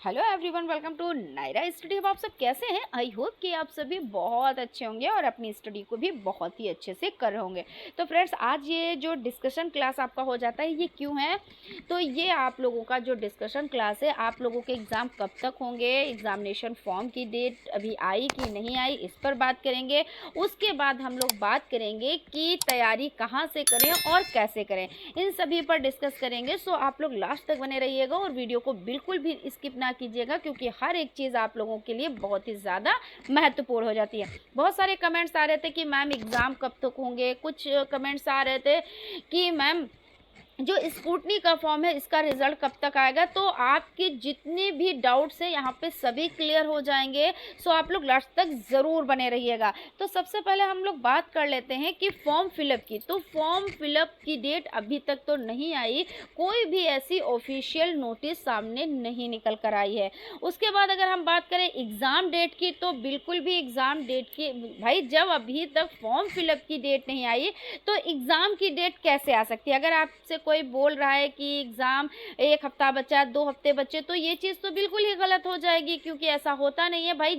Hello everyone, welcome to Naira study. अब आप सब कैसे हैं? आई होप कि आप सभी बहुत अच्छे होंगे और अपनी स्टडी को भी बहुत ही अच्छे से कर रहे होंगे। तो फ्रेंड्स, आज ये जो डिस्कशन क्लास आपका हो जाता है, ये क्यों है? तो ये आप लोगों का जो डिस्कशन क्लास है, आप लोगों के एग्ज़ाम कब तक होंगे, एग्ज़ामिनेशन फॉर्म की डेट अभी आई कि नहीं आई, इस पर बात करेंगे। उसके बाद हम लोग बात करेंगे कि तैयारी कहाँ से करें और कैसे करें, इन सभी पर डिस्कस करेंगे। सो आप लोग लास्ट तक बने रहिएगा और वीडियो को बिल्कुल भी स्किप ना कीजिएगा, क्योंकि हर एक चीज़ आप लोगों के लिए बहुत ही ज़्यादा महत्वपूर्ण हो जाती है। बहुत सारे कमेंट्स आ रहे थे कि मैम एग्ज़ाम कब तक होंगे, कुछ कमेंट्स आ रहे थे कि मैम जो स्कूटनी का फॉर्म है इसका रिज़ल्ट कब तक आएगा। तो आपके जितने भी डाउट्स हैं यहाँ पे सभी क्लियर हो जाएंगे। सो आप लोग लास्ट तक ज़रूर बने रहिएगा। तो सबसे पहले हम लोग बात कर लेते हैं कि फॉर्म फिलअप की। तो फॉर्म फिलअप की डेट अभी तक तो नहीं आई, कोई भी ऐसी ऑफिशियल नोटिस सामने नहीं निकल कर आई है। उसके बाद अगर हम बात करें एग्ज़ाम डेट की, तो बिल्कुल भी एग्ज़ाम डेट की भाई, जब अभी तक फॉर्म फिलअप की डेट नहीं आई तो एग्ज़ाम की डेट कैसे आ सकती है? अगर आपसे कोई बोल रहा है कि एग्ज़ाम 1 हफ्ता बचा, 2 हफ्ते बचे, तो ये चीज़ तो बिल्कुल ही गलत हो जाएगी, क्योंकि ऐसा होता नहीं है भाई।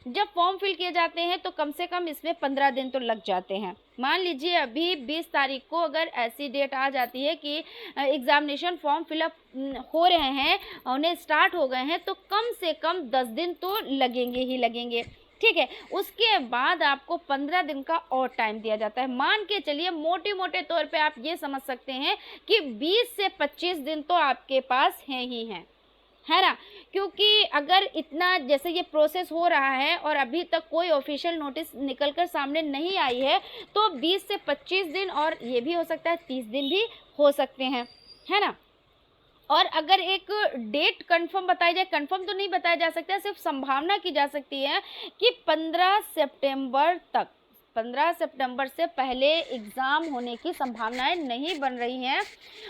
जब फॉर्म फिल किए जाते हैं तो कम से कम इसमें 15 दिन तो लग जाते हैं। मान लीजिए अभी 20 तारीख को अगर ऐसी डेट आ जाती है कि एग्ज़ामिनेशन फॉर्म फिलअप हो रहे हैं, उन्हें स्टार्ट हो गए हैं, तो कम से कम 10 दिन तो लगेंगे ही लगेंगे। ठीक है, उसके बाद आपको 15 दिन का और टाइम दिया जाता है। मान के चलिए मोटे मोटे तौर पे आप ये समझ सकते हैं कि 20 से 25 दिन तो आपके पास हैं ही हैं, है ना? क्योंकि अगर इतना जैसे ये प्रोसेस हो रहा है और अभी तक कोई ऑफिशियल नोटिस निकल कर सामने नहीं आई है, तो 20 से 25 दिन, और ये भी हो सकता है 30 दिन भी हो सकते हैं, है ना? और अगर एक डेट कंफर्म बताई जाए, कंफर्म तो नहीं बताया जा सकता, सिर्फ संभावना की जा सकती है कि 15 सितंबर तक, 15 सितंबर से पहले एग्ज़ाम होने की संभावनाएं नहीं बन रही हैं।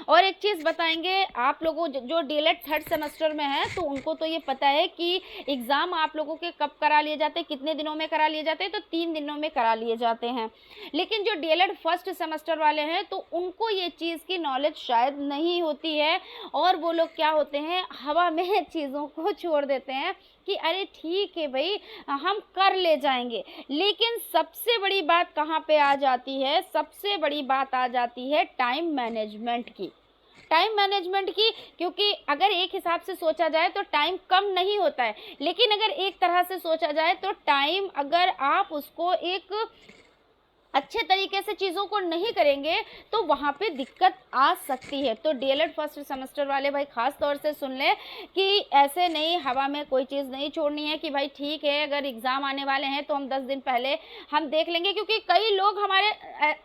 और एक चीज़ बताएंगे आप लोगों जो डीएलएड थर्ड सेमेस्टर में है, तो उनको तो ये पता है कि एग्ज़ाम आप लोगों के कब करा लिए जाते हैं, कितने दिनों में करा लिए जाते हैं। तो 3 दिनों में करा लिए जाते हैं। लेकिन जो डीएलएड फर्स्ट सेमेस्टर वाले हैं, तो उनको ये चीज़ की नॉलेज शायद नहीं होती है, और वो लोग क्या होते हैं, हवा में चीज़ों को छोड़ देते हैं कि अरे ठीक है भाई, हम कर ले जाएंगे। लेकिन सबसे बड़ी बात कहाँ पे आ जाती है? सबसे बड़ी बात आ जाती है टाइम मैनेजमेंट की। टाइम मैनेजमेंट की, क्योंकि अगर एक हिसाब से सोचा जाए तो टाइम कम नहीं होता है, लेकिन अगर एक तरह से सोचा जाए तो टाइम, अगर आप उसको एक अच्छे तरीके से चीज़ों को नहीं करेंगे तो वहाँ पे दिक्कत आ सकती है। तो डीएलएड फर्स्ट सेमेस्टर वाले भाई खास तौर से सुन लें कि ऐसे नहीं, हवा में कोई चीज़ नहीं छोड़नी है कि भाई ठीक है अगर एग्ज़ाम आने वाले हैं तो हम 10 दिन पहले हम देख लेंगे। क्योंकि कई लोग हमारे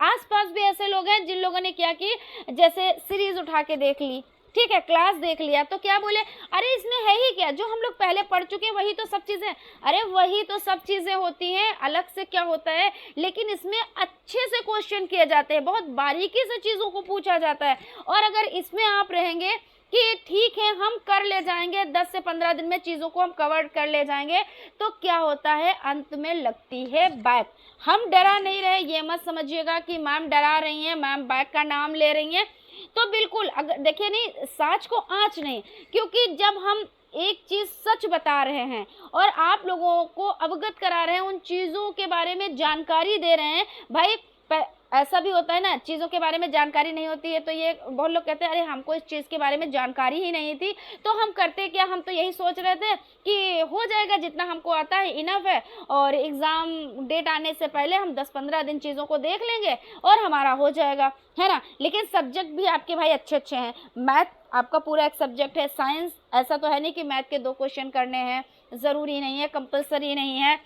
आसपास भी ऐसे लोग हैं जिन लोगों ने क्या कि जैसे सीरीज़ उठा के देख ली, ठीक है, क्लास देख लिया, तो क्या बोले, अरे इसमें है ही क्या, जो हम लोग पहले पढ़ चुके हैं वही तो सब चीज़ें। अरे वही तो सब चीज़ें होती हैं, अलग से क्या होता है, लेकिन इसमें अच्छे से क्वेश्चन किए जाते हैं, बहुत बारीकी से चीज़ों को पूछा जाता है। और अगर इसमें आप रहेंगे कि ठीक है हम कर ले जाएंगे, 10 से 15 दिन में चीज़ों को हम कवर कर ले जाएंगे, तो क्या होता है, अंत में लगती है बैक। हम डरा नहीं रहे, ये मत समझिएगा कि मैम डरा रही हैं, मैम बैक का नाम ले रही हैं। तो बिल्कुल, अगर देखिए नहीं, साँच को आँच नहीं, क्योंकि जब हम एक चीज़ सच बता रहे हैं और आप लोगों को अवगत करा रहे हैं, उन चीज़ों के बारे में जानकारी दे रहे हैं भाई। ऐसा भी होता है ना, चीज़ों के बारे में जानकारी नहीं होती है तो ये बहुत लोग कहते हैं अरे हमको इस चीज़ के बारे में जानकारी ही नहीं थी, तो हम करते क्या, हम तो यही सोच रहे थे कि हो जाएगा, जितना हमको आता है इनफ है, और एग्ज़ाम डेट आने से पहले हम 10-15 दिन चीज़ों को देख लेंगे और हमारा हो जाएगा, है ना? लेकिन सब्जेक्ट भी आपके भाई अच्छे अच्छे हैं। मैथ आपका पूरा एक सब्जेक्ट है, साइंस ऐसा तो है नहीं कि मैथ के 2 क्वेश्चन करने हैं, ज़रूरी नहीं है, कंपलसरी नहीं है।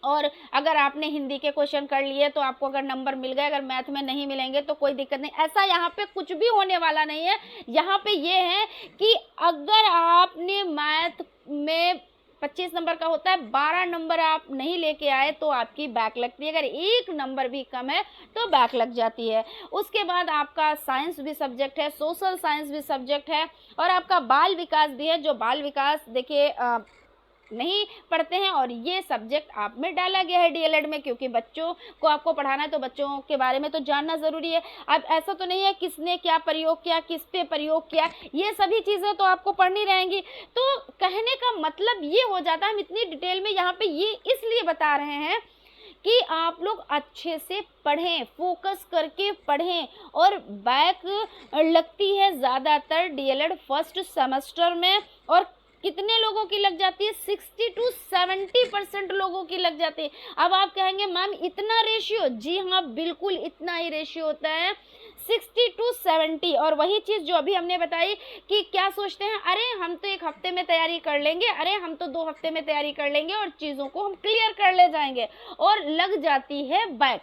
और अगर आपने हिंदी के क्वेश्चन कर लिए तो आपको अगर नंबर मिल गए, अगर मैथ में नहीं मिलेंगे तो कोई दिक्कत नहीं। ऐसा यहाँ पे कुछ भी होने वाला नहीं है। यहाँ पे ये है कि अगर आपने मैथ में 25 नंबर का होता है, 12 नंबर आप नहीं लेके आए तो आपकी बैक लगती है, अगर 1 नंबर भी कम है तो बैक लग जाती है। उसके बाद आपका साइंस भी सब्जेक्ट है, सोशल साइंस भी सब्जेक्ट है, और आपका बाल विकास भी है। जो बाल विकास देखिए नहीं पढ़ते हैं और ये सब्जेक्ट आप में डाला गया है डीएलएड में, क्योंकि बच्चों को आपको पढ़ाना है तो बच्चों के बारे में तो जानना ज़रूरी है। अब ऐसा तो नहीं है किसने क्या प्रयोग किया, किस पे प्रयोग किया, ये सभी चीज़ें तो आपको पढ़नी रहेंगी। तो कहने का मतलब ये हो जाता है, हम इतनी डिटेल में यहाँ पे ये इसलिए बता रहे हैं कि आप लोग अच्छे से पढ़ें, फोकस करके पढ़ें। और बैक लगती है ज़्यादातर डीएलएड फर्स्ट सेमेस्टर में, और कितने लोगों की लग जाती है, 60 to 70% लोगों की लग जाती है। अब आप कहेंगे मैम इतना रेशियो, जी हाँ बिल्कुल इतना ही रेशियो होता है, 60 to 70। और वही चीज़ जो अभी हमने बताई कि क्या सोचते हैं, अरे हम तो 1 हफ्ते में तैयारी कर लेंगे, अरे हम तो 2 हफ्ते में तैयारी कर लेंगे और चीज़ों को हम क्लियर कर ले जाएंगे, और लग जाती है बैक।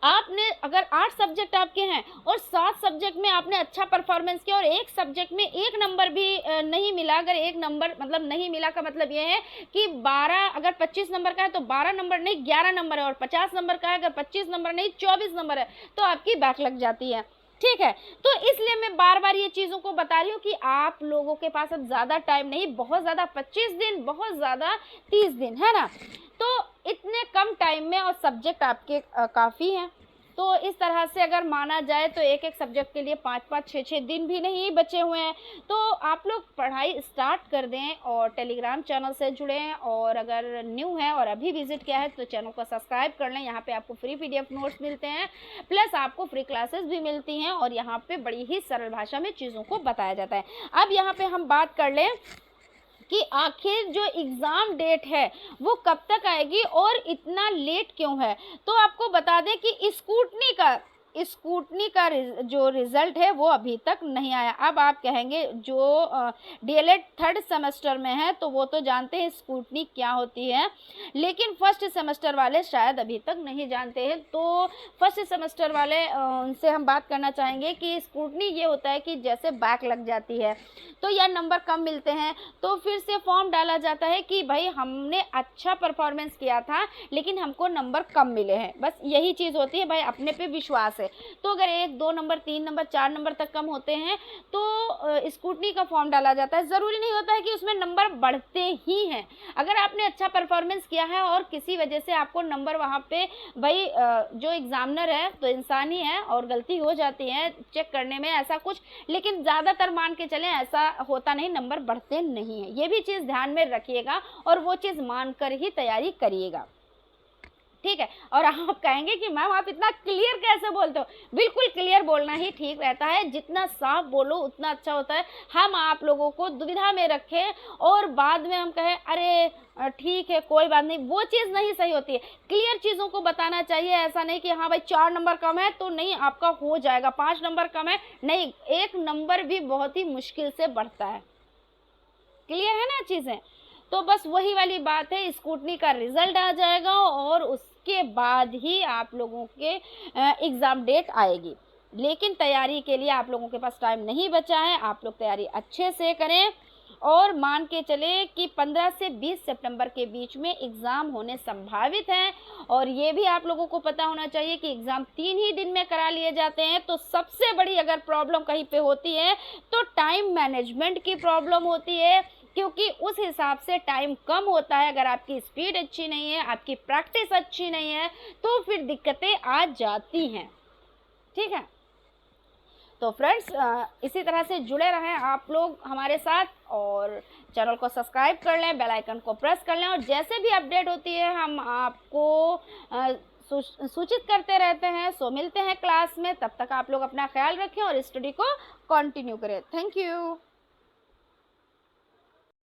आपने अगर 8 सब्जेक्ट आपके हैं और 7 सब्जेक्ट में आपने अच्छा परफॉर्मेंस किया और एक सब्जेक्ट में 1 नंबर भी नहीं मिला, अगर 1 नंबर मतलब नहीं मिला का मतलब ये है कि 12, अगर 25 नंबर का है तो 12 नंबर नहीं 11 नंबर है, और 50 नंबर का है अगर 25 नंबर नहीं 24 नंबर है, तो आपकी बैक लग जाती है। ठीक है, तो इसलिए मैं बार बार ये चीज़ों को बता रही हूँ कि आप लोगों के पास अब ज़्यादा टाइम नहीं, बहुत ज़्यादा 25 दिन, बहुत ज़्यादा 30 दिन, है ना। तो इतने कम टाइम में और सब्जेक्ट आपके काफ़ी हैं, तो इस तरह से अगर माना जाए तो एक एक सब्जेक्ट के लिए 5-5, 6-6 दिन भी नहीं बचे हुए हैं। तो आप लोग पढ़ाई स्टार्ट कर दें और टेलीग्राम चैनल से जुड़ें, और अगर न्यू है और अभी विजिट किया है तो चैनल को सब्सक्राइब कर लें। यहाँ पे आपको फ्री पीडीएफ नोट्स मिलते हैं, प्लस आपको फ्री क्लासेस भी मिलती हैं, और यहाँ पे बड़ी ही सरल भाषा में चीज़ों को बताया जाता है। अब यहाँ पे हम बात कर लें कि आखिर जो एग्ज़ाम डेट है वो कब तक आएगी और इतना लेट क्यों है। तो आपको बता दें कि स्कूटनी का जो रिज़ल्ट है वो अभी तक नहीं आया। अब आप कहेंगे जो डीएलएड 3rd सेमेस्टर में है तो वो तो जानते हैं स्कूटनी क्या होती है, लेकिन फर्स्ट सेमेस्टर वाले शायद अभी तक नहीं जानते हैं। तो फर्स्ट सेमेस्टर वाले उनसे हम बात करना चाहेंगे कि स्कूटनी ये होता है कि जैसे बैक लग जाती है तो या नंबर कम मिलते हैं तो फिर से फॉर्म डाला जाता है कि भाई हमने अच्छा परफॉर्मेंस किया था लेकिन हमको नंबर कम मिले हैं, बस यही चीज़ होती है, भाई अपने पे विश्वास है। तो अगर 1, 2 नंबर, 3 नंबर, 4 नंबर तक कम होते हैं तो स्कूटनी का फॉर्म डाला जाता है। ज़रूरी नहीं होता है कि उसमें नंबर बढ़ते ही हैं। अगर आपने अच्छा परफॉर्मेंस किया है और किसी वजह से आपको नंबर वहाँ पे, भाई जो एग्ज़ामिनर है तो इंसान ही है और गलती हो जाती है चेक करने में, ऐसा कुछ, लेकिन ज़्यादातर मान के चलें ऐसा होता नहीं, नंबर बढ़ते नहीं हैं। ये भी चीज़ ध्यान में रखिएगा और वो चीज़ मानकर ही तैयारी करिएगा, ठीक है। और आप कहेंगे कि मैम आप इतना क्लियर कैसे बोलते हो, बिल्कुल क्लियर बोलना ही ठीक रहता है, जितना साफ बोलो उतना अच्छा होता है। हम आप लोगों को दुविधा में रखें और बाद में हम कहें अरे ठीक है कोई बात नहीं, वो चीज़ नहीं सही होती है। क्लियर चीज़ों को बताना चाहिए, ऐसा नहीं कि हाँ भाई 4 नंबर कम है तो नहीं आपका हो जाएगा, 5 नंबर कम है नहीं, 1 नंबर भी बहुत ही मुश्किल से बढ़ता है। क्लियर है ना चीज़ें। तो बस वही वाली बात है, स्कूटनी का रिजल्ट आ जाएगा और उसके बाद ही आप लोगों के एग्ज़ाम डेट आएगी। लेकिन तैयारी के लिए आप लोगों के पास टाइम नहीं बचा है, आप लोग तैयारी अच्छे से करें और मान के चले कि 15 से 20 सितंबर के बीच में एग्ज़ाम होने संभावित हैं। और ये भी आप लोगों को पता होना चाहिए कि एग्ज़ाम 3 ही दिन में करा लिए जाते हैं। तो सबसे बड़ी अगर प्रॉब्लम कहीं पे होती है तो टाइम मैनेजमेंट की प्रॉब्लम होती है, क्योंकि उस हिसाब से टाइम कम होता है। अगर आपकी स्पीड अच्छी नहीं है, आपकी प्रैक्टिस अच्छी नहीं है तो फिर दिक्कतें आ जाती हैं, ठीक है। तो फ्रेंड्स इसी तरह से जुड़े रहें आप लोग हमारे साथ और चैनल को सब्सक्राइब कर लें, बेल आइकन को प्रेस कर लें और जैसे भी अपडेट होती है हम आपको सूचित करते रहते हैं। सो मिलते हैं क्लास में, तब तक आप लोग अपना ख्याल रखें और स्टडी को कंटिन्यू करें। Thank you.